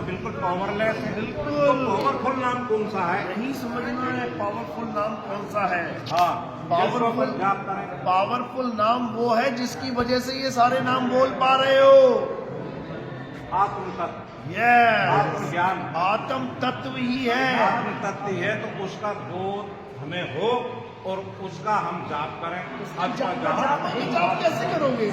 बिल्कुल पावरलेस है। बिल्कुल। तो पावरफुल नाम कौन सा है? नहीं समझना है पावरफुल नाम कौन सा है। हाँ, पावरफुल जाप करें। पावरफुल नाम वो है जिसकी वजह से ये सारे नाम बोल पा रहे हो। आत्म तत्व, यस, आत्मज्ञान, आत्म तत्व ही है। आत्म तत्व है, तो उसका बोध हमें हो और उसका हम जाप करें। जाप कैसे करोगे?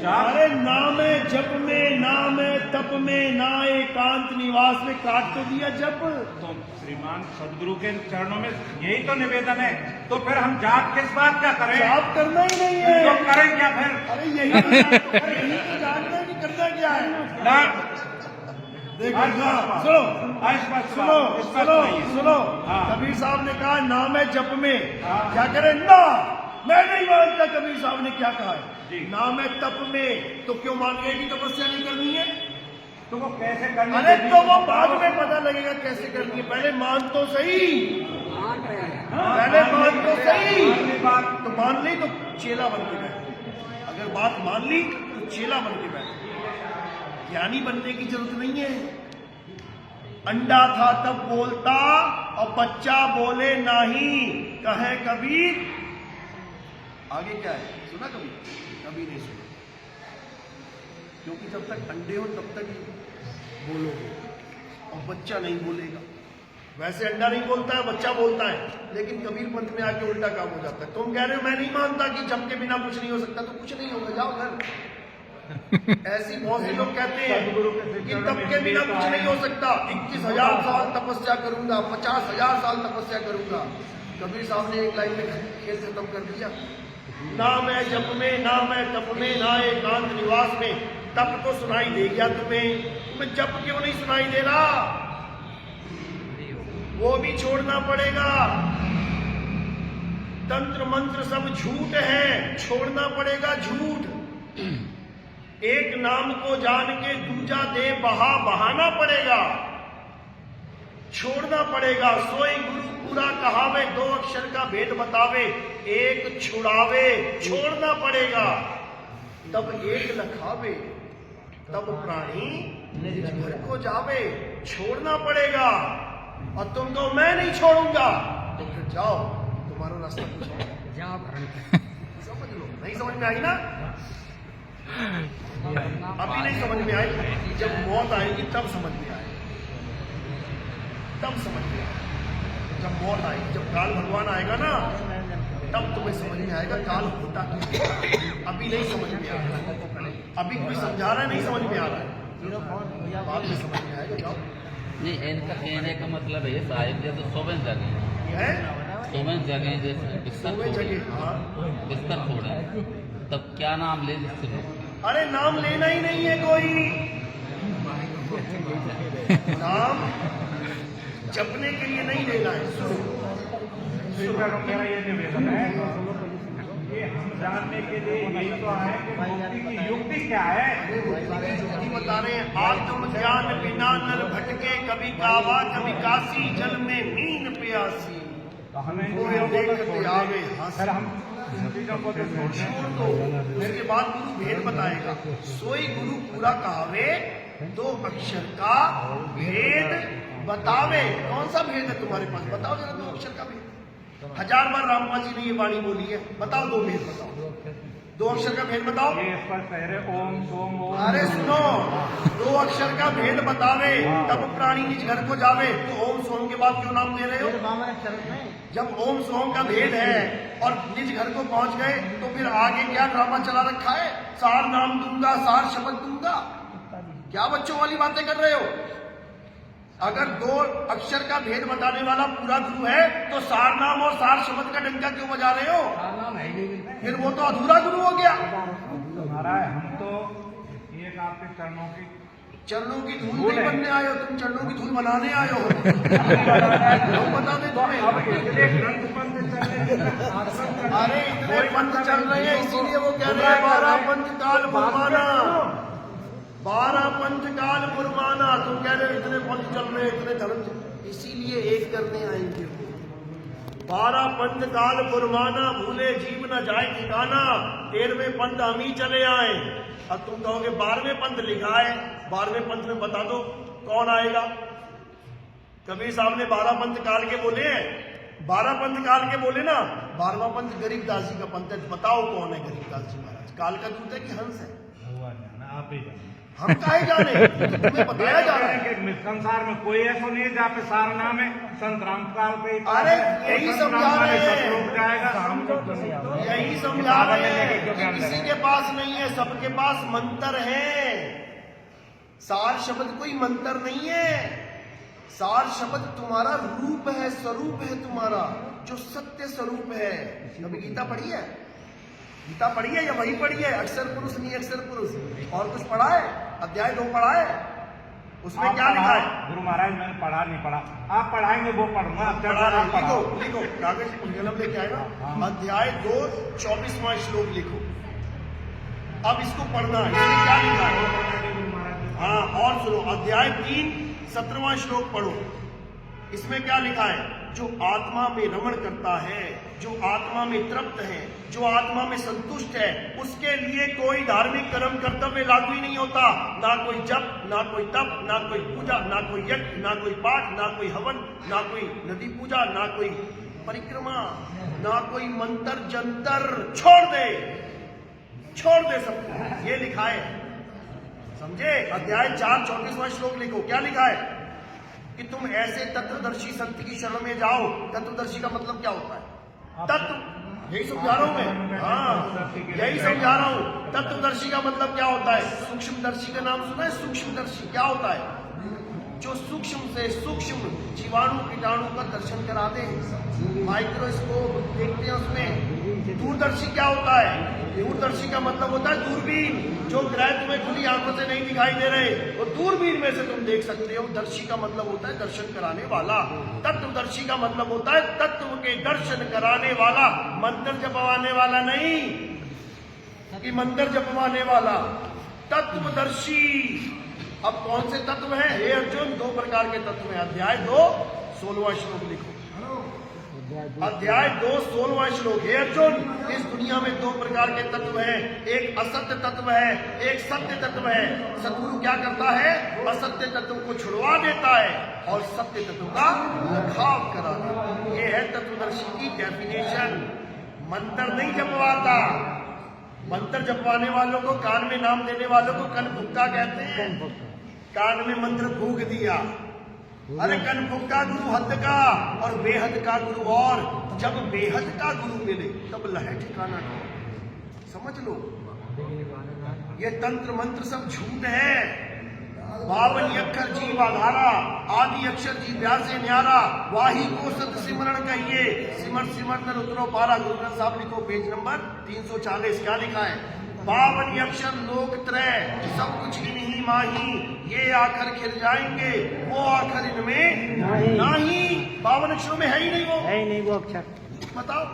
जाप अरे नाम है जप में, नाम है तप में, ना एकांत निवास में काट तो दिया जप। तो श्रीमान सदगुरु के चरणों में यही तो निवेदन है, तो फिर हम जाप किस बात का करें? जाप करना ही नहीं है। तो करें क्या फिर? अरे यही तो जानना है कि करना क्या है ना देखो ना, सुनो सुनो सुनो सुनो। हाँ। कबीर साहब ने कहा नाम है जप में। हाँ। क्या करें ना? मैं नहीं मानता कबीर साहब ने क्या कहा जी। है। नाम है तप में, तो क्यों मान गए कि तपस्या नहीं करनी है? तो वो कैसे करनी? अरे तो वो बाद में पता लगेगा कैसे करनी है, पहले मान तो सही। पहले मान तो सही। बात तो मान ली तो चेला बन के बैठे। अगर बात मान ली तो चेला बन के बैठे। ज्ञानी बनने की जरूरत नहीं है। अंडा था तब बोलता और बच्चा बोले नहीं, कहे कबीर। आगे क्या है सुना कभी? कभी नहीं सुना, क्योंकि जब तक अंडे हो तब तक बोलोगे और बच्चा नहीं बोलेगा। वैसे अंडा नहीं बोलता है, बच्चा बोलता है, लेकिन कबीर पंथ में आके उल्टा काम हो जाता है। तुम कह रहे हो मैं नहीं मानता कि जब के बिना कुछ नहीं हो सकता, तो कुछ नहीं होगा, जाओ घर। ऐसी बहुत से लोग कहते हैं कि तप के बिना कुछ नहीं हो सकता। 21,000 साल तपस्या करूंगा, 50,000 साल तपस्या करूंगा। कबीर साहब ने एक लाइन में खेल खत्म कर दिया। नाम है जप में, नाम है तप में, ना एकांत निवास में। तप तो सुनाई दे गया तुम्हें जप क्यों नहीं सुनाई दे रहा? वो भी छोड़ना पड़ेगा। तंत्र मंत्र सब झूठ है, छोड़ना पड़ेगा झूठ। एक नाम को जान के दूजा दे बहाना पड़ेगा, छोड़ना पड़ेगा। सोई गुरु पूरा कहावे, 2 अक्षर का भेद बतावे, एक छुड़ावे, छोड़ना पड़ेगा। तब एक लखावे, तब प्राणी निज घर को जावे, छोड़ना पड़ेगा। और तुम तो मैं नहीं छोड़ूंगा, तो फिर जाओ, तुम्हारा रास्ता कुछ और है। समझ लो, नहीं समझ में आई ना? अभी नहीं समझ में आई, जब मौत आएगी तब समझ में आएगी, तब समझ में आएगी। जब मौत आएगी, जब काल भगवान आएगा ना, तब तुम्हें समझ में आएगा काल होता क्या। अभी नहीं समझ में आ रहा है, अभी कोई समझा रहा है, नहीं समझ में आ रहा है, बाद में समझ में आएगा। जाओ। नहीं, इनका कहने का मतलब है साहिब जैसे 100 जगह है 100 जगह जैसे बिस्तर छोड़े, तब क्या नाम ले जिससे? अरे नाम लेना ही नहीं है कोई, नाम जपने के लिए नहीं लेना है। मेरा ये निवेदन है कि हम जानने के लिए यही तो है कि मुक्ति की युक्ति क्या है। युक्ति बता रहे हैं। आत्म ज्ञान बिना नर भटके, कभी काबा कभी काशी, जल में नींद प्यासी। तो हमें देखते आवे फिर हम चीजों को तो छोड़ दो। मेरे बाद गुरु भेद बताएगा। सोई गुरु पूरा कहावे, 2 अक्षर का भेद बतावे। कौन सा भेद है तुम्हारे पास? बताओ जरा 2 अक्षर का भेद। 1000 बार रामपाल जी ने ये वाणी बोली है, बताओ 2 भेद बताओ, 2 अक्षर का भेद बताओ। ये इस पर पहले ओम सोम ओम। अरे सुनो, 2 अक्षर का भेद बतावे, तब प्राणी निज घर को जावे। तो ओम सोम के बाद क्यों नाम ले रहे हो? जब ओम सोम का भेद है और निज घर को पहुंच गए, तो फिर आगे क्या ड्रामा चला रखा है? सार नाम दूंगा, सार शब्द दूंगा। क्या बच्चों वाली बातें कर रहे हो? अगर 2 अक्षर का भेद बताने वाला पूरा गुरु है, तो सार नाम और सार शब्द का डंका क्यों बजा रहे हो? फिर वो तो अधूरा गुरु हो गया। महाराज हम तो एक आपके चरणों की धूल नहीं बनने आए हो, तुम चरणों की धूल बनाने आए हो। हम बता दें तुम्हें। अरे इतने पंथ चल रहे हैं, इसीलिए वो कह रहे हैं 12 पंथ काल बुरमाना, 12 पंथ काल बुरमाना। तुम कह रहे हो इतने पंथ चल रहे हैं, इतने धर्म, इसीलिए एक करने आएंगे। 12 पंथ काल बुरमाना, भूले जीव न जाए ठिकाना। 13वें पंथ हम ही चले आए। अब तुम कहोगे 12वें पंथ लिखा है, 12वें पंथ में बता दो कौन आएगा। कबीर साहब ने 12 पंथ काल के बोले हैं, 12 पंथ काल के बोले ना, 12वां पंथ गरीबदास जी का पंथ है। बताओ कौन है गरीबदास जी महाराज, काल का दूत है कि हंस है? आप ही जाने। हम काहे जाने, तुम्हें बताया जा रहा है। कि संसार में कोई ऐसा नहीं है जहाँ पे सारा नाम है संत रामपाल पे। अरे यही समझा रहे हैं, जाएगा यही समझा रहे हैं कि किसी के पास नहीं है, सबके पास मंत्र है। सार शब्द कोई मंत्र नहीं है, सार शब्द तुम्हारा रूप है, स्वरूप है तुम्हारा, जो सत्य स्वरूप है। कभी गीता पढ़ी है? गीता पढ़ी है या वही पढ़ी है? अक्षर पुरुष नहीं अक्षर पुरुष, और कुछ पढ़ा है? अध्याय 2 पढ़ा है? उसमें क्या लिखा है? गुरु महाराज मैंने पढ़ा नहीं पढ़ा, आप पढ़ाएंगे वो पढ़ूंगा। पढ़ा है, लिखो लिखो, कागज कलम लेके आए ना। अध्याय 2 24वां श्लोक लिखो। अब इसको पढ़ना है, इसमें क्या लिखा है? हाँ, और सुनो, अध्याय 3 17वां श्लोक पढ़ो। इसमें क्या लिखा है? जो आत्मा में रमण करता है, जो आत्मा में तृप्त है, जो आत्मा में संतुष्ट है, उसके लिए कोई धार्मिक कर्म कर्तव्य लागू ही नहीं होता। ना कोई जप, ना कोई तप, ना कोई पूजा, ना कोई यज्ञ, ना कोई पाठ, ना कोई हवन, ना कोई नदी पूजा, ना कोई परिक्रमा, ना कोई मंत्र जंतर। छोड़ दे सब। ये लिखा है, समझे? अध्याय 4 34वां श्लोक लिखो। क्या लिखा है? कि तुम ऐसे तत्वदर्शी संत की शरण में जाओ। तत्वदर्शी का मतलब क्या होता है? तत्व, यही समझा रहा हूं मैं। हाँ, यही समझा रहा हूं। तत्वदर्शी का मतलब क्या होता है? सूक्ष्मदर्शी का नाम सुना है? सूक्ष्मदर्शी क्या होता है? जो सूक्ष्म से सूक्ष्म जीवाणु कीटाणु का दर्शन करा दे। माइक्रोस्कोप देखते हैं उसमें। दूरदर्शी क्या होता है? दूरदर्शी का मतलब होता है दूरबीन। जो ग्रह तुम्हें खुली आंखों से नहीं दिखाई दे रहे, वो दूरबीन में से तुम देख सकते हो। दर्शी का मतलब होता है दर्शन कराने वाला। तत्वदर्शी का मतलब होता है तत्व के दर्शन कराने वाला, मंत्र जपवाने वाला नहीं कि मंत्र जपवाने वाला। तत्वदर्शी। अब कौन से तत्व हैं? हे अर्जुन, 2 प्रकार के तत्व हैं। अध्याय 2 16वां श्लोक लिखो। अध्याय 2 16वां श्लोक। हे अर्जुन, इस दुनिया में 2 प्रकार के तत्व हैं। एक असत्य तत्व है, एक सत्य तत्व है। सतगुरु क्या करता है? असत्य तत्व को छुड़वा देता है और सत्य तत्व का लखाव करा देता है। ये है तत्वदर्शी की डेफिनेशन। मंत्र नहीं जपवाता। मंत्र जपवाने वालों को, कान में नाम देने वालों को कनफुक्का कहते हैं। कान में मंत्र फूंक दिया। अरे कनफुक्का गुरु हद का और बेहद का गुरु और। जब बेहद का गुरु मिले तब लहे ठिकाना ठिकाना। समझ लो, ये तंत्र मंत्र सब झूठ है। 52 अक्षर जीव आधारा, आदि अक्षर जी व्यासे न्यारा, वाही को सत सिमरण कहिए, सिमर सिमर नर उतरो पारा। गुरु ग्रंथ साहब लिखो, पेज नंबर 340। क्या लिखा है? 52 अक्षर लोक त्रय, सब कुछ इन्हीं माही, ये आखर खिल जाएंगे, वो आखर इनमें नहीं। 52 अक्षरों में है ही नहीं वो अक्षर। बताओ,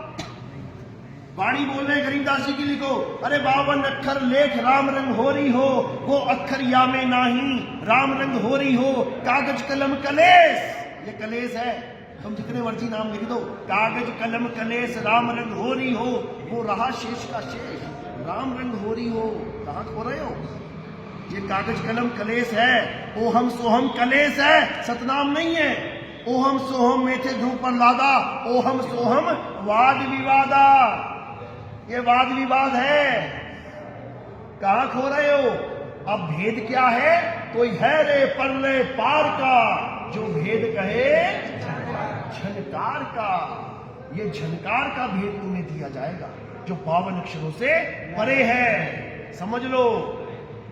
वाणी बोल रहे गरीबदास जी की लिखो। अरे 52 अक्षर लेख राम रंग हो रही हो, वो अक्षर या में नाही, राम रंग हो रही हो। कागज कलम कलेस, ये कलेस है, तुम जितने मर्जी नाम लिख दो। कागज कलम कलेस राम रंग हो रही हो, वो रहा शेष का शेष। राम रंग हो रही हो, कहाँ खो रहे हो? ये कागज कलम कलेस है। ओहम सोहम कलेस है, सतनाम नहीं है। ओहम सोहम में थे धूप पर लादा, ओहम सोहम वाद विवादा। ये वाद विवाद है, कहां खो रहे हो? अब भेद क्या है? कोई है रे परले पार का, जो भेद कहे झनकार का। ये झनकार का भेद तुम्हें दिया जाएगा, जो 52 अक्षरों से परे है। समझ लो,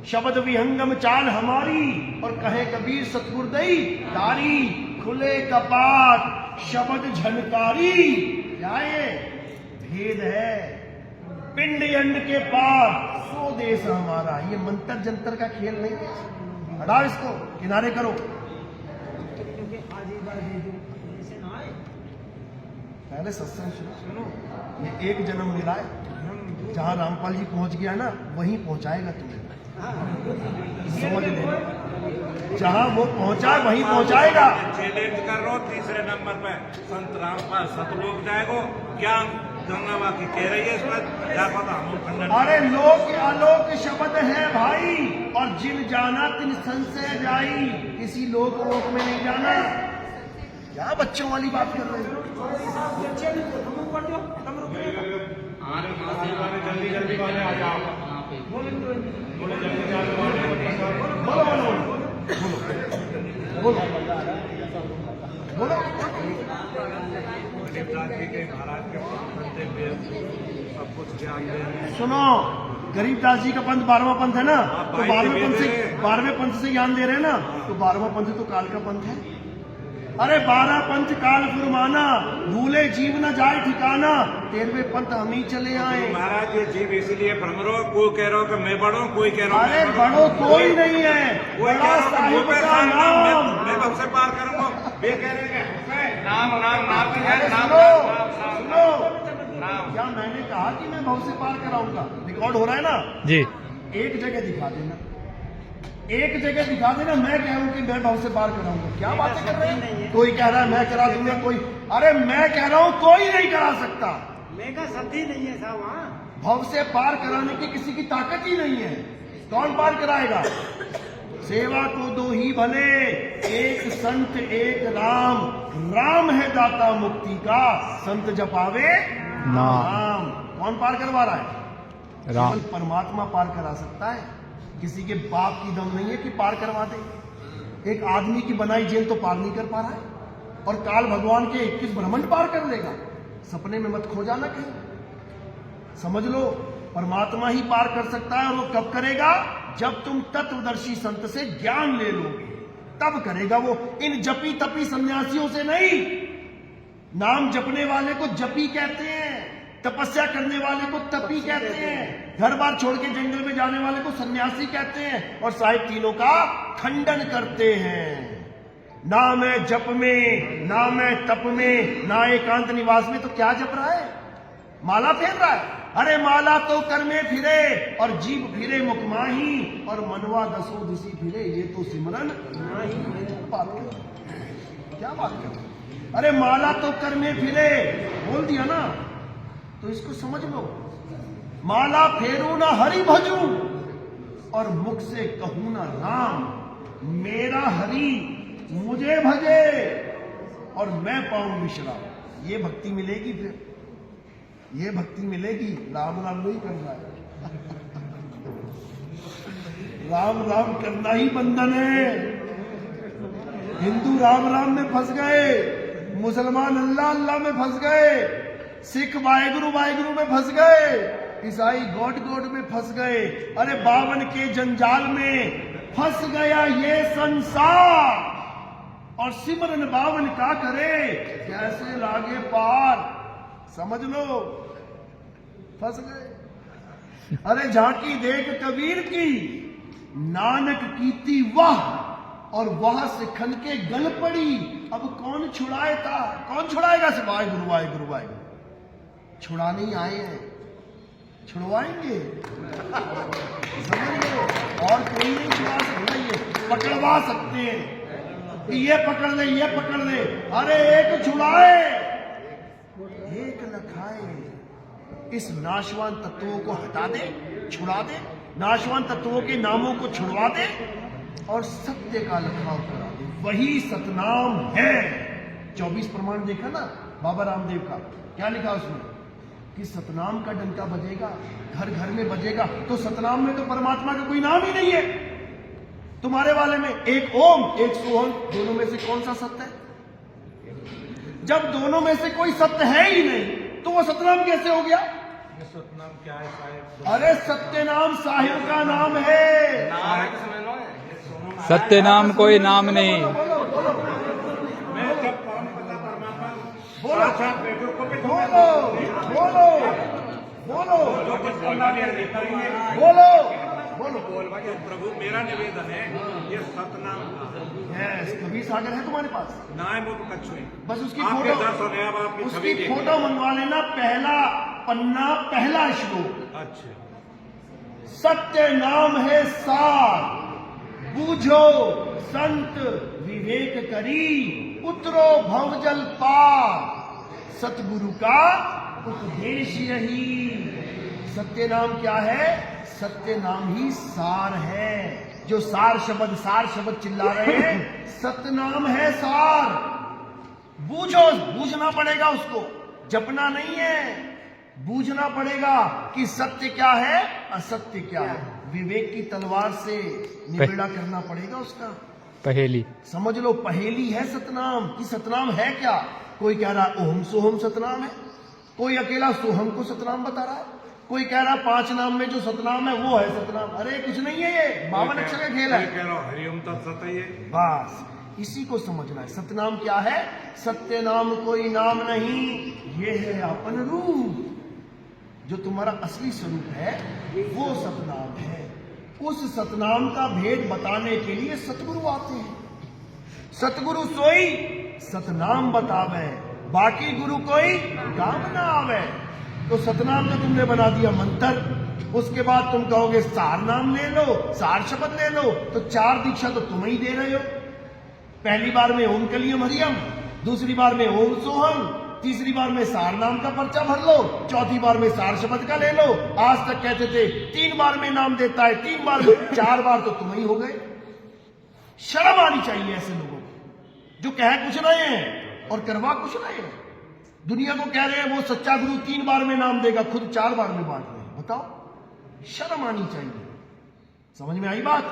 शब्द विहंगम चाल हमारी, और कहे कबीर सतगुरुदई तारी। खुले कपाट शब्द झनकारी, क्या ये भेद है? पिंड अंड के पार सो देश हमारा। ये मंत्र जंतर का खेल नहीं है। हटाओ इसको, किनारे करो। पहले सत्संग सुनो। ये एक जन्म मिला है, जहां रामपाल जी पहुंच गया ना, वहीं पहुंचाएगा तुम्हें। समझ लेना, जहां वो पहुंचा वहीं पहुंचाएगा। चैलेंज कर रहा हूं, तीसरे नंबर पे संत रामपाल सतलोक जाएगो। ज्ञान गंगा माँ की कह रही है इस पर या पता हम खंडन। अरे लोक आलोक शब्द है भाई, और जिन जाना तिन संशय जाई, किसी लोक वोक में नहीं जाना। क्या बच्चों वाली बात कर रहे हो? जल्दी जल्दी वाले आ जाओ। बोलो बोलो बोलो बोलो। गरीबदास जी के महाराज के पंथ पे सब कुछ ज्ञान दे रहे हैं। सुनो, गरीबदास जी का पंथ 12वां पंथ है ना, तो 12वें पंथ से ज्ञान दे रहे हैं ना, तो 12वां पंथ तो काल का पंथ है। अरे 12 पंथ काल फुरमाना, भूले जीव न जाए ठिकाना, 13वें पंथ हम ही चले आए। महाराज ये जीव इसीलिए भ्रम रहो, कोई कह रहा हो कि मैं बड़ो, कोई कह रहा अरे बड़ो कोई नहीं है, कोई बड़ा साहिब का नाम। मैं कब से पार करूंगा, वे कह रहे हैं नाम नाम नाम अरे सुनो सुनो, क्या मैंने कहा कि मैं भव से पार कराऊंगा? रिकॉर्ड हो रहा है ना जी। एक जगह दिखा देना, एक जगह दिखा देना मैं कह रहा हूं कि मैं भव से पार कराऊंगा। क्या बातें कर रहे हैं? कोई कह रहा है मैं करा दूंगा, कोई, अरे मैं कह रहा हूं कोई नहीं करा सकता। मेगा शक्ति नहीं है साहब वहाँ। भव से पार कराने की किसी की ताकत ही नहीं है। कौन पार कराएगा? सेवा को दो ही भले, एक संत एक राम, राम है दाता मुक्ति का, संत जपावे नाम। कौन पार करवा रहा है? राम। केवल परमात्मा पार करा सकता है, किसी के बाप की दम नहीं है कि पार करवा दे। एक आदमी की बनाई जेल तो पार नहीं कर पा रहा है, और काल भगवान के 21 ब्रह्मांड पार कर लेगा। सपने में मत खो जाना कहीं, समझ लो परमात्मा ही पार कर सकता है। और वो कब करेगा? जब तुम तत्वदर्शी संत से ज्ञान ले लोगे, तब करेगा वो। इन जपी तपी सन्यासियों से नहीं। नाम जपने वाले को जपी कहते हैं, तपस्या करने वाले को तपी कहते हैं, घर बार छोड़ के जंगल में जाने वाले को सन्यासी कहते हैं, और साहिब तीनों का खंडन करते हैं। ना मैं जप में, ना मैं तप में, ना एकांत निवास में। तो क्या जप रहा है? माला फेर रहा है। अरे माला तो कर में फिरे, और जीव फिरे मुखमाही, और मनवा दसों दिशी फिरे, ये तो सिमरन बात कर। क्या बात कर? अरे माला तो कर में फिरे बोल दिया ना, तो इसको समझ लो। माला फेरू ना हरि भजू, और मुख से कहूं ना राम। मेरा हरि मुझे भजे, और मैं पाऊं विश्राम। ये भक्ति मिलेगी, फिर ये भक्ति मिलेगी। राम राम नहीं करना है, राम राम करना ही बंधन है। हिंदू राम राम में फंस गए, मुसलमान अल्लाह अल्लाह में फंस गए, सिख वाहेगुरु वाहेगुरु में फंस गए, ईसाई गॉड गॉड में फंस गए। अरे 52 के जंजाल में फंस गया ये संसार, और सिमरन 52 का करे, कैसे लागे पार। समझ लो, फंस गए। अरे झांकी देख कबीर की, नानक कीती वाह, और वह सिखन के गल पड़ी। अब कौन छुड़ाए था? कौन छुड़ाएगा? से वाहेगुरु वाहेगुरु वाहेगुरु। छुड़ाने ही आए हैं, छुड़वाएंगे। समझ लो, और कोई नहीं छुड़ा सकता। ये पकड़वा सकते हैं, ये पकड़ ले, ये पकड़ ले। अरे एक छुड़ाए एक न खाए। इस नाशवान तत्वों को हटा दे, छुड़ा दे, नाशवान तत्वों के नामों को छुड़वा दे, और सत्य का लखाव करा दे। वही सतनाम है। 24 प्रमाण देखा ना बाबा रामदेव का, क्या लिखा उसमें? कि सतनाम का डंका बजेगा, घर घर में बजेगा। तो सतनाम में तो परमात्मा का कोई नाम ही नहीं है। तुम्हारे वाले में एक ओम एक सोहम, दोनों में से कौन सा सत्य है? जब दोनों में से कोई सत्य है ही नहीं, तो वो सतनाम कैसे हो गया? सतनाम क्या है साहिब? अरे सत्य नाम साहिब का नाम है। सत्य नाम कोई नाम नहीं। बोलो बोलो मैं जब परम पिता परमात्मा बोलो साक्षात बैठो को पे बोलो बोलो बोलो जो कुछ बोलना नहीं करेंगे। बोलो बोलो। ये प्रभु मेरा निवेदन है, ये सतनाम यस, कबीर सागर है तुम्हारे पास? ना है वो कच्छु है। बस उसकी आपके फोटो, दर्शन है, अब आपकी उसकी छवि देखिए। फोटो मंगवा लेना। पहला पन्ना, पहला श्लोक। अच्छा, सत्य नाम है सार, बूझो संत विवेक करी, उतरो भवजल पार। सतगुरु का उपदेश यही। सत्य नाम क्या है? सत्य नाम ही सार है। जो सार शब्द चिल्ला रहे हैं, सत्य नाम है सार। बूझो, बूझना पड़ेगा उसको, जपना नहीं है, बूझना पड़ेगा कि सत्य क्या है, असत्य क्या है। विवेक की तलवार से निबेड़ा करना पड़ेगा उसका। पहेली समझ लो, पहेली है सतनाम। कि सतनाम है क्या? कोई कह रहा है ओम सोहम सतनाम है, कोई अकेला सोहम को सतनाम बता रहा है, कोई कह रहा है 5 नाम में जो सतनाम है वो है सतनाम। अरे कुछ नहीं है, ये 52 अक्षर का खेल है। कह रहा हूं हरिओम तत्सत है ये। बस इसी को समझना है। सतनाम क्या है? सत्य नाम कोई नाम नहीं, ये है अपन रूप। जो तुम्हारा असली स्वरूप है वो सतनाम है। उस सतनाम का भेद बताने के लिए सतगुरु आते हैं। सतगुरु सोई सतनाम बतावे, बाकी गुरु कोई काम ना आवे। तो सतनाम का तुमने बना दिया मंत्र, उसके बाद तुम कहोगे सार नाम ले लो, सार शब्द ले लो। तो 4 दीक्षा तो तुम ही दे रहे हो। पहली बार में ओम कलियम हरियम, दूसरी बार में ओम सोहम, तीसरी बार में सार नाम का पर्चा भर लो, चौथी बार में सार शब्द का ले लो। आज तक कहते थे 3 बार में नाम देता है, 3 बार में, 4 बार तो तुम ही हो गए। शर्म आनी चाहिए ऐसे लोगों को जो कह कुछ रहे हैं और करवा कुछ रहे हैं। दुनिया को कह रहे हैं वो सच्चा गुरु 3 बार में नाम देगा, खुद 4 बार में बांट रहे हैं। बताओ, शर्म आनी चाहिए। समझ में आई बात?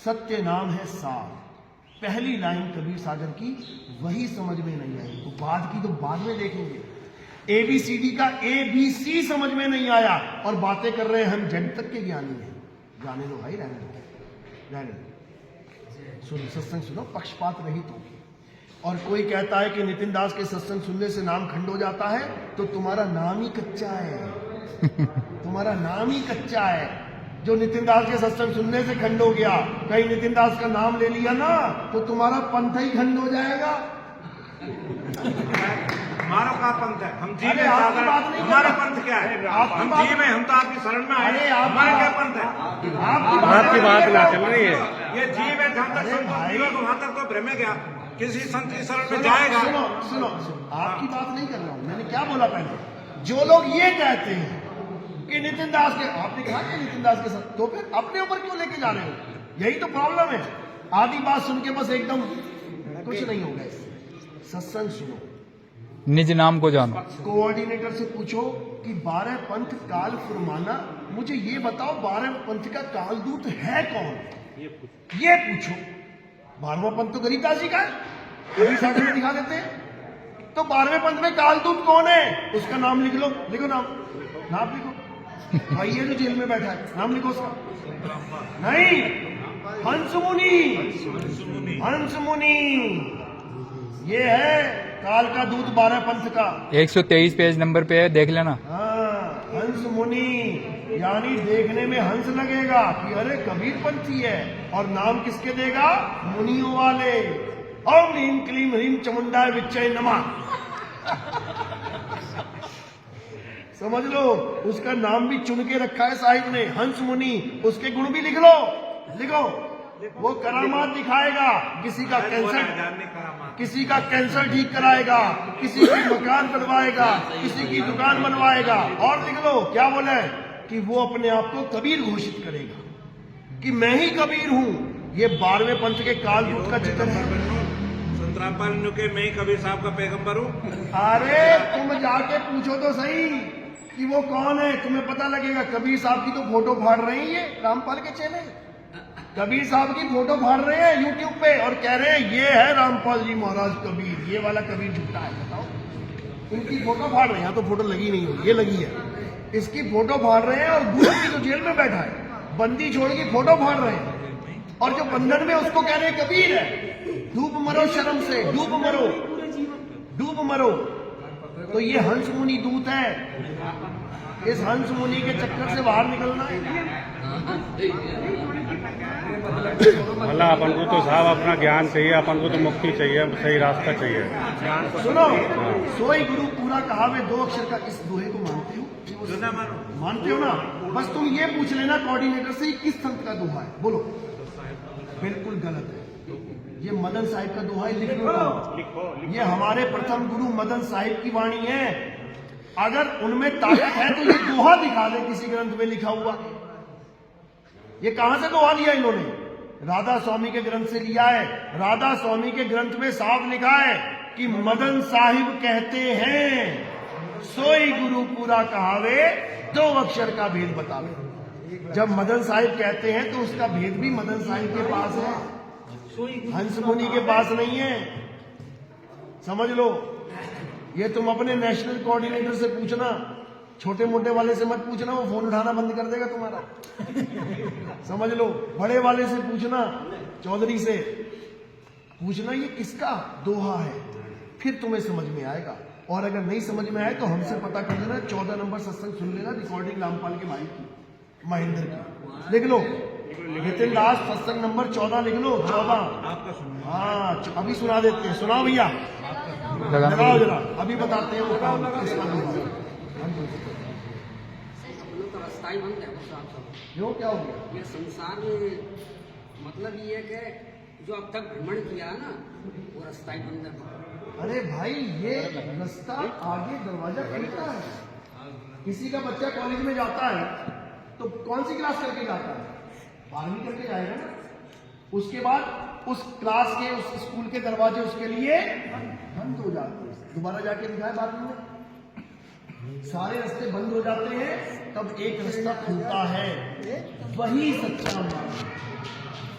सत्य नाम है सार। पहली लाइन कबीर सागर की वही समझ में नहीं आई, तो बाद की तो बाद में देखेंगे। ABCD का ABC समझ में नहीं आया और बातें कर रहे हैं हम जग तक के ज्ञानी हैं। जाने दो भाई, रहने दो, रहने दो। सुनो, सत्संग सुनो, पक्षपात रहित हो। और कोई कहता है कि नितिन दास के सत्संग सुनने से नाम खंड हो जाता है, तो तुम्हारा नाम ही कच्चा है। तुम्हारा नाम ही कच्चा है। जो नितिन दास के सत्संग सुनने से खंड हो गया, कहीं नितिन दास का नाम ले लिया ना, तो तुम्हारा पंथ ही खंड हो जाएगा। हमारा क्या पंथ है? हम जीव अरे है आपकी सागर। बात नहीं हमारा कर रहा। पंथ क्या है? आपकी हम बात- जीव है, हम तो आपकी शरण में आए। अरे आपकी हमारा क्या बात- पंथ है? आपकी बात ना चल रही है। ये जीव है, जहां तक अरे संतोष भाई। जीव है, वहां तक तो भ्रम है क्या? किसी संत की शरण में सुनो, जाएगा। सुनो, सुनो, सुनो, आपकी बात नहीं कर रहा हूं। मैंने क्या बोला पहले? जो लोग ये कहते हैं कि नितिन दास के, आपने कहा कि नितिन दास के साथ, तो फिर अपने ऊपर क्यों लेके जा रहे हो? यही तो प्रॉब्लम है। आधी बात सुन के बस एकदम कुछ नहीं होगा। सत्संग सुनो, निज नाम को जानो। कोऑर्डिनेटर से पूछो कि 12 पंथ काल फुरमाना, मुझे ये बताओ 12 पंथ का कालदूत है कौन? ये पूछो। 12वां पंथ तो गरीबदास जी का है, कबीर सागर में दिखा देते हैं। तो 12वें पंथ में कालदूत कौन है? उसका नाम लिख लो, लिखो नाम, नाम लिखो। भाई ये जो जेल में बैठा है, नाम लिखो उसका। नहीं, हंस मुनि, हंस मुनि, ये है काल का दूत 12 पंथ का। 123 पेज नंबर पे है, देख लेना। हाँ, हंस मुनि, यानी देखने में हंस लगेगा कि अरे कबीर पंथी है। और नाम किसके देगा? मुनियों वाले। ओम ह्रीम क्लीम ह्रीम चमुंडा विच्चय नमः। समझ लो, उसका नाम भी चुन के रखा है साहिब ने, हंस मुनि। उसके गुण भी लिख लो, लिखो। वो करामात दिखाएगा, किसी का कैंसर ठीक कराएगा, किसी की मकान बनवाएगा, किसी की दुकान बनवाएगा। और लिख लो क्या बोले कि वो अपने आप को कबीर घोषित करेगा कि मैं ही कबीर हूं। ये 12वें पंथ के कालदूत का चित्र है। संतरामपाल के मैं ही कबीर साहब का पैगंबर हूँ। अरे तुम जाके पूछो तो सही कि वो कौन है, तुम्हें पता लगेगा। कबीर साहब की तो फोटो फाड़ रहे हैं ये रामपाल के चेले। कबीर साहब की फोटो फाड़ रहे हैं यूट्यूब पे और कह रहे हैं ये है रामपाल जी महाराज कबीर, ये वाला कबीर झूठा है। बताओ, इनकी फोटो फाड़ रहे हैं। यहाँ तो फोटो लगी नहीं होगी, ये लगी है। इसकी फोटो फाड़ रहे हैं और गुरु की जो जेल में बैठा है, बंदी छोड़ की फोटो फाड़ रहे हैं। और जो बंधन में उसको कह रहे हैं कबीर है। डूब मरो शर्म से, डूब मरो, डूब मरो। तो ये हंस मुनि दूत है। इस हंस मुनि के चक्कर से बाहर निकलना है। मतलब अपन को तो साहब अपना ज्ञान चाहिए, अपन को तो मुक्ति चाहिए, सही रास्ता चाहिए। सुनो, सोई गुरु पूरा कहावे 2 अक्षर का, इस दोहे को मानते हो? मानते हो ना? बस तुम ये पूछ लेना कोऑर्डिनेटर से किस संत का दोहा है, बोलो। बिल्कुल गलत है, ये मदन साहिब का दोहा है। लिख लो, ये हमारे प्रथम गुरु मदन साहिब की वाणी है। अगर उनमें ताकत है तो ये दोहा दिखा दे किसी ग्रंथ में लिखा हुआ। ये कहां से दोहा लिया इन्होंने? राधा स्वामी के ग्रंथ से लिया है। राधा स्वामी के ग्रंथ में साफ लिखा है कि मदन साहिब कहते हैं सोई गुरु पूरा कहावे, 2 अक्षर का भेद बतावे। जब मदन साहिब कहते हैं तो उसका भेद भी मदन साहिब के पास है, हंस मुनि के पास नहीं है। समझ लो। ये तुम अपने नेशनल कोऑर्डिनेटर से पूछना, छोटे मोटे वाले से मत पूछना, वो फोन उठाना बंद कर देगा तुम्हारा। समझ लो। बड़े वाले से पूछना, चौधरी से पूछना ये किसका दोहा है, फिर तुम्हें समझ में आएगा। और अगर नहीं समझ में आए तो हमसे पता कर लेना। 14 नंबर सत्संग सुन लेना, रिकॉर्डिंग रामपाल के भाई की, महेंद्र की। लिख लो, नितिन दास सत्संग नंबर 14 लिख लो। 14। हाँ, अभी सुना देते हैं। सुनाओ भैया, लगाओ जरा, अभी बताते हैं वो काम किसका दोहा है। जो क्या हो गया ये संसार में मतलब ये है कि जो अब तक भ्रमण किया ना वो रास्ता ही बंद है। अरे भाई, ये रास्ता आगे दरवाजा खुलता है। किसी का बच्चा कॉलेज में जाता है तो कौन सी क्लास करके जाता है? 12वीं करके जाएगा ना। उसके बाद उस क्लास के, उस स्कूल के दरवाजे उसके लिए बंद हो जाते हैं। दोबारा जाके दिखाए 12वीं में, सारे रास्ते बंद हो जाते हैं, तब एक रास्ता खुलता है, वही सच्चा मार्ग।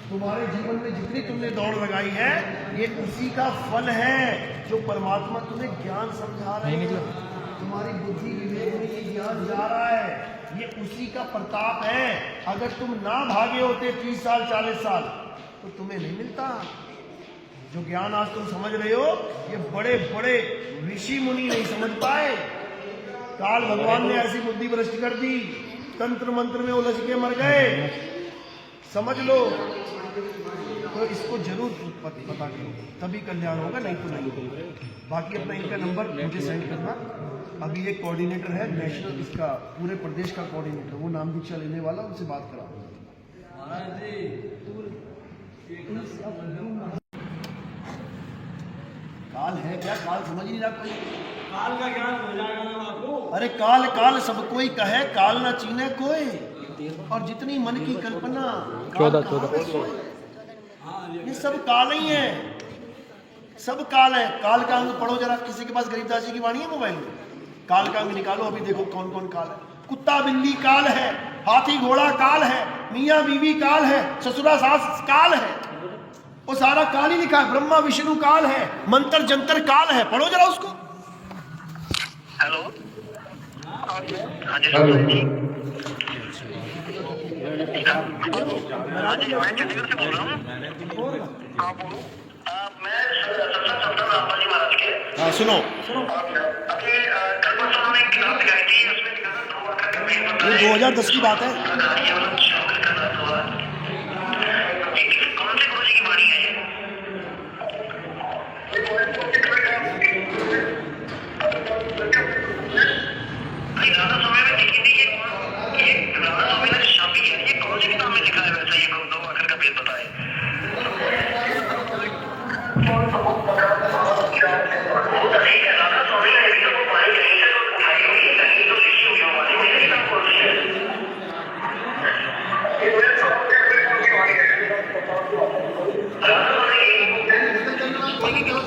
तुम्हारे जीवन में जितनी तुमने दौड़ लगाई है, ये उसी का फल है जो परमात्मा तुम्हें ज्ञान समझा रहे हैं। तुम्हारी बुद्धि विवेक में ये ज्ञान जा रहा है, ये उसी का प्रताप है। अगर तुम ना भागे होते 30 साल 40 साल तो तुम्हें नहीं मिलता। जो ज्ञान आज तुम समझ रहे हो, ये बड़े बड़े ऋषि मुनि नहीं समझ पाए। काल भगवान ने ऐसी बुद्धि भ्रष्ट कर दी, तंत्र मंत्र में उलझ के मर गए। समझ लो। तो इसको जरूर पता करो, तभी कल्याण होगा, नहीं तो नहीं। बाकी अपना इनका नंबर मुझे सेंड करना। अभी एक कोऑर्डिनेटर है नेशनल, इसका पूरे प्रदेश का कोऑर्डिनेटर, वो नाम दीक्षा लेने वाला, उनसे बात करा। काल है क्या? काल समझ नहीं रहा कोई। काल का ज्ञान हो जाएगा ना आपको। अरे काल काल सब कोई कहे, काल ना चीने कोई। और जितनी मन की कल्पना, 14 ये सब काल ही है, सब काल है। काल का अंग पढ़ो जरा, किसी के पास गरीबदास जी की वाणी है मोबाइल में? काल का अंग निकालो, अभी देखो कौन कौन काल है। कुत्ता बिल्ली काल है, हाथी घोड़ा काल है, मियाँ बीवी काल है, ससुरा सास काल है। वो सारा काल ही लिखा है। ब्रह्मा विष्णु काल है, मंत्र जंतर काल है। पढ़ो जरा उसको। हेलो, हाँ जी, हाँ जी, मैं चंडीगढ़ से बोल रहा हूँ। हाँ बोलो। मैं रामपाल जी महाराज के। हाँ सुनो। अभी कल परसों हमने एक किताब दिखाई थी, उसमें लिखा था ये 2010 की बात है। कौन से गुरु जी की वाणी है ये? राधा स्वामी में लिखी थी ये राधा स्वामी ने छापी है, ये कौन से किताब में लिखा है वैसे? ये 2 अक्षर का भेद बताए। ठीक है, राधा स्वामी ने अभी तो वाणी कहीं से तो उठाई होगी, कहीं तो लिखी हुई हो वाणी। मेरी किताब कौन सी है?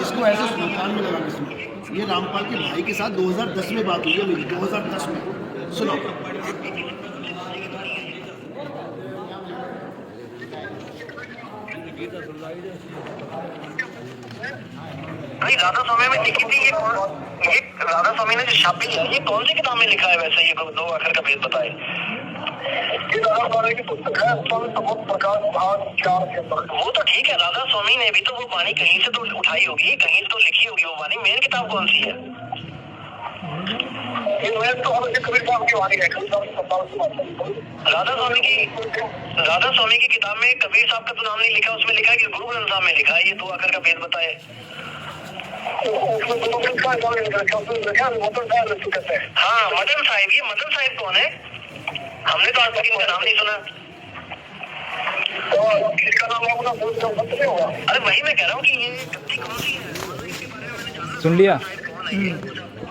इसको ऐसे सुनो, कान में लगा के सुनो। ये रामपाल के भाई के साथ 2010 में बात हुई है मेरी, 2010 में। सुनो। भाई राधा स्वामी में लिखी थी, ये राधा स्वामी ने जो छापी है, ये कौन सी किताब में लिखा है वैसे? ये 2 अक्षर का भेद बताए। राधा स्वामी की पुस्तक है, प्रकाश भाग 4 के अंदर। वो तो ठीक है, राधा स्वामी ने भी तो वो वाणी कहीं से तो उठाई होगी, कहीं से तो लिखी होगी वो वाणी। मेन किताब कौन सी है? तो कबीर साहब की वाणी है। राधा स्वामी की किताब में कबीर साहब का तो नाम नहीं लिखा, उसमें लिखा है कि गुरु ग्रंथ साहब में लिखा है ये 2 अक्षर का भेद बताए। हाँ मदन साहिब, ये मदन साहिब कौन है? हमने तो आज तक इनका नाम नहीं सुना। इसका नाम अपना होगा। अरे वही मैं कह रहा हूँ कि ये कौन सी है? सुन लिया?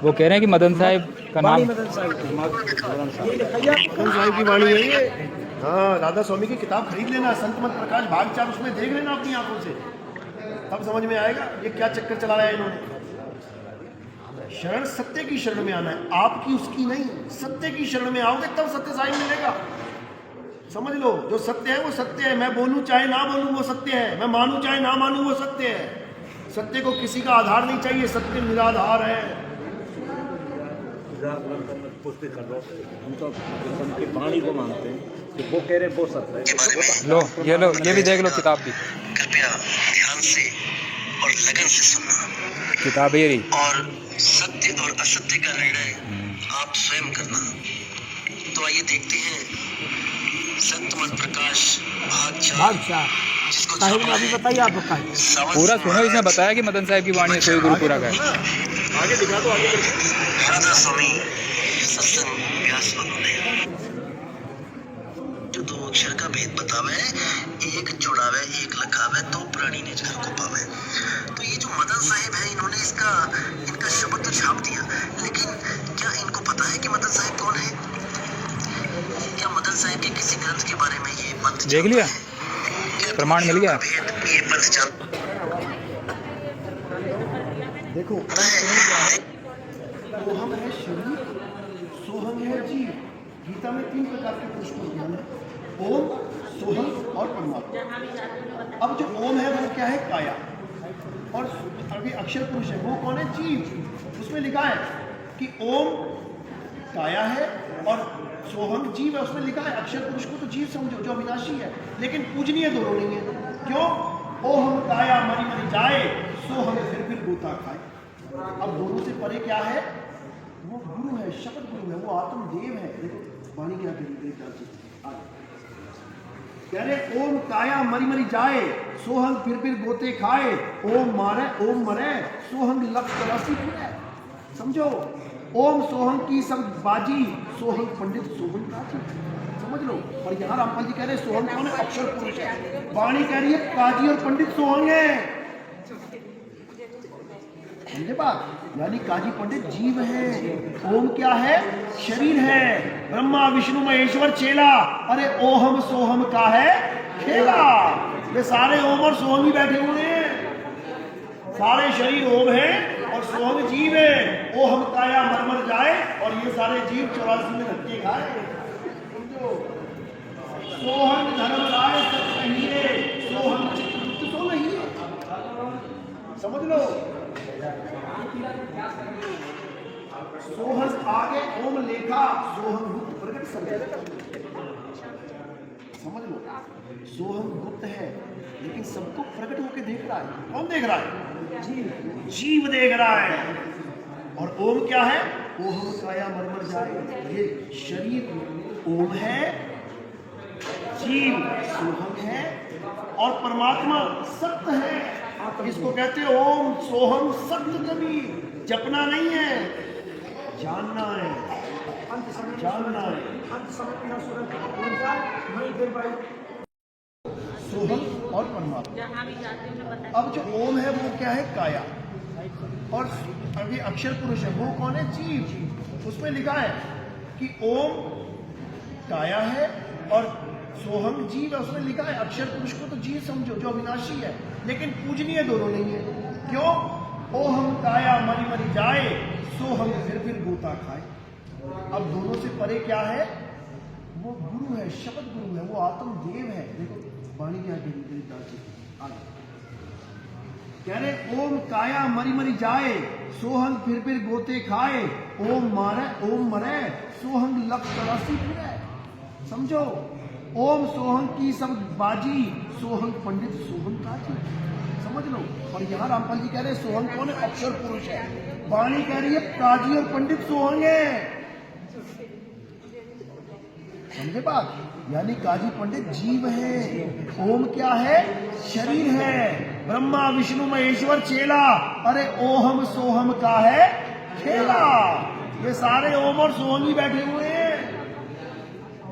वो कह रहे हैं कि मदन साहिब का नाम मदन साहिब की वाणी है ये। हाँ, राधा स्वामी की किताब खरीद लेना, संत मत प्रकाश भाग 4, उसमें देख लेना अपनी आंखों से, तब समझ में आएगा ये क्या चक्कर चला रहा है इन्होंने। शरण सत्य की शरण में आना है, आपकी उसकी नहीं, सत्य की शरण में आओगे तब सत्य साईं मिलेगा। समझ लो, जो सत्य है वो सत्य है, मैं बोलूं चाहे ना बोलूं वो सत्य है, मैं मानूं चाहे ना मानूं वो सत्य है। सत्य को किसी का आधार नहीं चाहिए, सत्य निराधार है। हम तो उनकी वाणी को मानते हैं कि वो कह रहे वो सत्य है। लो, ये भी देख लो किताब भी, कृपया ध्यान से और लगन से सुनना, किताब ये रही। और सत्य और असत्य का निर्णय आप स्वयं करना। तो आइए देखते हैं संत मत प्रकाश भाग 4, जिसको अभी बताइए आप पूरा सुनो, इसमें बताया कि मदन साहब की वाणी कोई गुरुपुरा का है। आगे दिखा दो, आगे राधा स्वामी सत्संग व्यास बंधु जो दो अक्षर का भेद बतावे, एक जुड़ावे एक लखावे, तो प्राणी ने घर को पावे। तो ये जो मदन साहिब है, इन्होंने इनका शब्द तो छाप दिया, लेकिन क्या इनको पता है कि मदन साहिब कौन है? क्या मदन साहिब के किसी ग्रंथ के बारे में ये पंथ देख लिया, प्रमाण मिल गया। ये पंथ देखो, सोहम है शरीर, सोहम है जीव। गीता में 3 प्रकार के पुरुष को ज्ञान है, ओम, सोहम और परमात्मा। अब जो ओम है वो क्या है? काया। और अभी अक्षर पुरुष है, वो कौन है? जीव। उसमें लिखा है कि ओम काया है और सोहम जीव है, उसमें लिखा है। अक्षर पुरुष को तो जीव समझो, जो अविनाशी है, लेकिन पूजनीय दोनों नहीं है। क्यों? ओम काया मरी मरी जाए, सोहम फिर गोता खाए। अब दोनों से परे क्या है? वो गुरु है, शब्द गुरु है, वो आत्मदेव है। देखो वाणी क्या कह रही है, कह रहे ओम काया मरी मरी जाए, सोहंग फिर गोते खाए, ओम मारे ओम मरे, सोहंग लक्ष्य तलाशी फिरे। समझो, ओम सोहंग की सब बाजी, सोहंग पंडित सोहंग काजी। समझ लो। और यहाँ रामपाल जी कह रहे सोहंग कौन है? अक्षर पुरुष है। वाणी कह रही है काजी और पंडित सोहंग है। समझे बात? यानी काजी पंडित जीव है, ओम क्या है? शरीर है। ब्रह्मा विष्णु महेश्वर चेला, अरे ओहम सोहम का है खेला। ये सारे ओम और सोहम ही बैठे हुए हैं, सारे शरीर ओम है और सोहम जीव है। ओहम काया मर मर जाए और ये सारे जीव 84 में धक्के खाए। सोहम धर्म राय सच कहिए, सोहम चित्रगुप्त तो नहीं है। समझ लो, सोहम आगे ओम लेखा, सोहम गुप्त प्रकट समझ लो। सोहम गुप्त है लेकिन सबको प्रकट होकर देख रहा है। कौन देख रहा है? जीव देख रहा है। और ओम क्या है? ओहम काया मर मर जाए, ये शरीर ओम है, जीव सोहम है और परमात्मा सत्य है। इसको कहते हैं ओम सोहम सत्य। कभी जपना नहीं है, जानना है, जानना है। सोहम और परमात्मा। अब जो ओम है वो क्या है? काया। और अभी अक्षर पुरुष है, वो कौन है? जीव। उसमें लिखा है कि ओम काया है और सोहम जीव है। उसमें लिखा है अक्षर पुरुष को तो जीव समझो, जो अविनाशी है, लेकिन पूजनीय दोनों नहीं है। क्यों? ओहम काया मरी मरी जाए, सोहम फिर गोता खाए। अब दोनों से परे क्या है? वो गुरु है, शब्द गुरु है, वो आत्मदेव है। देखो वाणी क्या कह रही है, कह रहे ओम काया मरी मरी जाए, सोहंग फिर गोते खाए, ओम मारे ओम मरे, सोहंग लक्ष्य तलाशी फिरे। समझो, ओम सोहंग की सब बाजी, सोहंग पंडित सोहंग काजी। समझ लो। और यहाँ रामपाल जी कह रहे सोहंग कौन है? अक्षर पुरुष है। वाणी कह रही है काजी और पंडित सोहंग है। समझे बात? यानी काजी पंडित जीव है, ओम क्या है? शरीर है। ब्रह्मा विष्णु महेश्वर चेला, अरे ओहम सोहम का है खेला। ये सारे ओम और सोहम ही बैठे हुए हैं,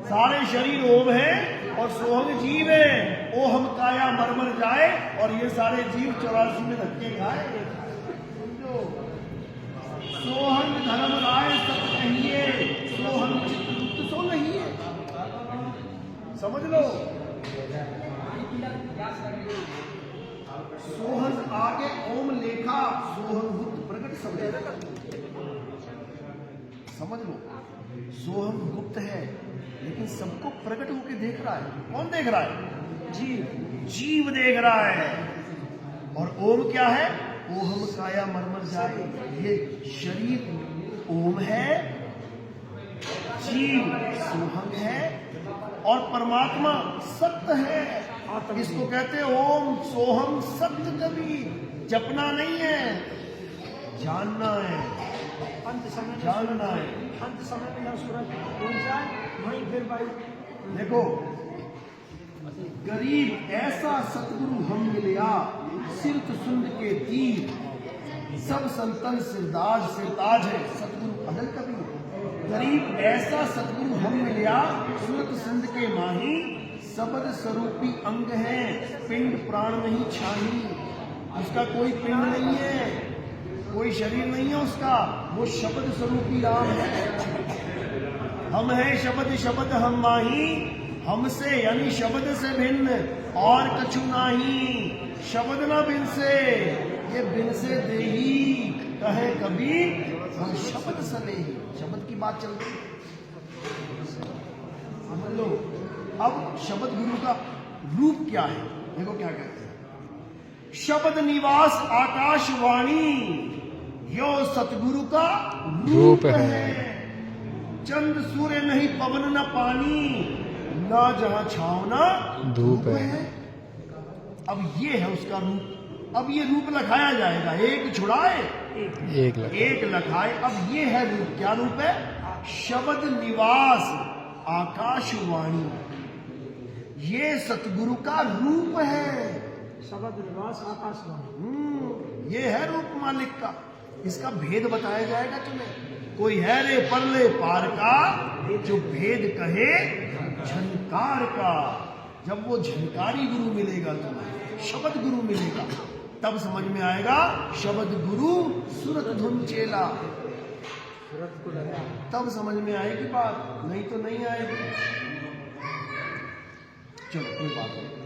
सारे शरीर ओम है और सोहम जीव है। ओहम काया मर मर जाए और ये सारे जीव 84 में धक्के खाए। सोहन धर्म राय सत कहिए, सोहन चित्रगुप्त सो नहीं है। समझ लो, सोहन आगे ओम लेखा, सोहन गुप्त प्रकट समझ, समझ लो। सोहन गुप्त है लेकिन सबको प्रकट होकर देख रहा है। कौन देख रहा है? जीव। जीव देख रहा है। और ओम क्या है? ओहम काया मरमर जाए, ये शरीर ओम है, जीव सोहम है, और परमात्मा सत्य है। इसको कहते हैं ओम सोहम सत्य। कभी जपना नहीं है, जानना है, अंत समय जानना है। अंत समय में जब सूरज डूब जाए वहीं फिर भाई देखो, गरीब ऐसा सतगुरु हम मिलिया, सिरत सुंद के तीर, सब संतन सिरदाज, सिरताज है सतगुरु अदल कबीर। गरीब ऐसा सतगुरु हम मिलिया, सुरत सिंध के माही, शब्द स्वरूपी अंग है, पिंड प्राण नहीं छाही। उसका कोई पिंड नहीं है, कोई शरीर नहीं है उसका, वो शब्द स्वरूपी राम है। हम है शब्द, शब्द हम माही, हमसे यानी शब्द से भिन्न और कछु नाही। शब्द न बिन से, ये बिन से देही, कहे कबीर हम शब्द सले। शब्द की बात चल रही, समझ लो। अब शब्द गुरु का रूप क्या है? देखो क्या कहते हैं, शब्द निवास आकाशवाणी, यो सतगुरु का रूप है। चंद सूर्य नहीं पवन न पानी, ना जहां छाव ना धूप है। अब ये है उसका रूप। अब ये रूप लखाया जाएगा, एक छुड़ाए एक लखाए। अब ये है रूप। क्या रूप है? शब्द निवास आकाशवाणी, ये सतगुरु का रूप है। शब्द निवास आकाशवाणी, ये है रूप मालिक का। इसका भेद बताया जाएगा तुम्हें। कोई है रे परले पार का, जो भेद कहे झनकार का। जब वो झनकारी गुरु मिलेगा तुम्हें, शब्द गुरु मिलेगा, तब समझ में आएगा शब्द गुरु सुरत धुन चेला। तब समझ में आएगी बात, नहीं तो नहीं आएगी। चलो कोई बात नहीं।